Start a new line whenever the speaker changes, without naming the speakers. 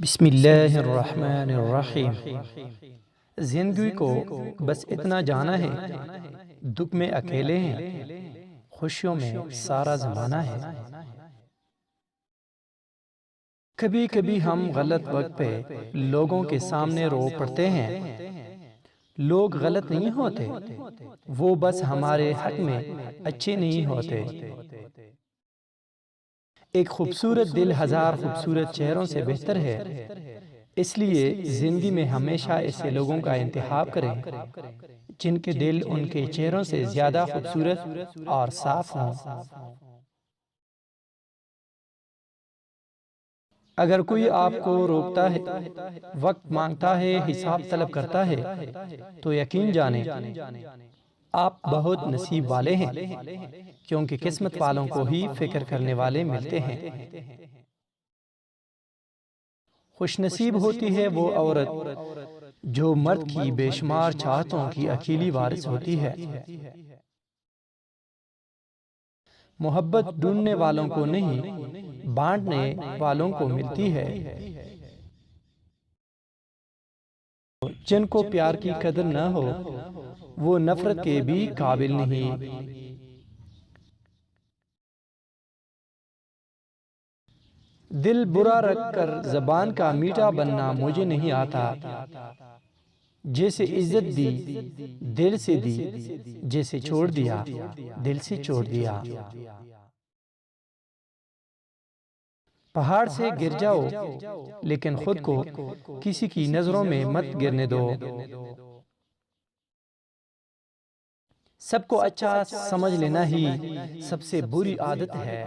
بسم اللہ الرحمن الرحیم۔ زندگی کو بس اتنا جانا ہے، دکھ میں اکیلے ہیں، خوشیوں میں سارا زمانہ ہے۔ کبھی کبھی ہم غلط وقت پہ لوگوں کے سامنے رو پڑتے ہیں۔ لوگ غلط نہیں ہوتے، وہ بس ہمارے حق میں اچھے نہیں ہوتے۔ ایک خوبصورت دل ہزار خوبصورت چہروں سے بہتر ہے، اس لیے زندگی میں ہمیشہ ایسے لوگوں کا انتخاب کریں جن کے دل ان کے چہروں سے زیادہ خوبصورت اور صاف ہوں۔ اگر کوئی آپ کو روکتا ہے، وقت مانگتا ہے، حساب طلب کرتا ہے، تو یقین جانیں آپ بہت نصیب والے ہیں، کیونکہ قسمت والوں کو ہی فکر کرنے والے ملتے ہیں۔ خوش نصیب ہوتی ہے وہ عورت جو مرد کی بے شمار چاہتوں کی اکیلی وارث ہوتی ہے۔ محبت ڈھونڈنے والوں کو نہیں، بانٹنے والوں کو ملتی ہے۔ جن کو پیار کی قدر نہ ہو، وہ نفرت کے بھی قابل نہیں۔ دل برا رکھ کر زبان کا میٹھا بننا مجھے نہیں آتا۔ جیسے عزت دی دل سے دی، جیسے چھوڑ دیا دل سے چھوڑ دیا۔ پہاڑ سے گر جاؤ لیکن خود کو کسی کی نظروں میں مت گرنے دو۔ سب کو اچھا سمجھ لینا ہی سب سے بری عادت ہے۔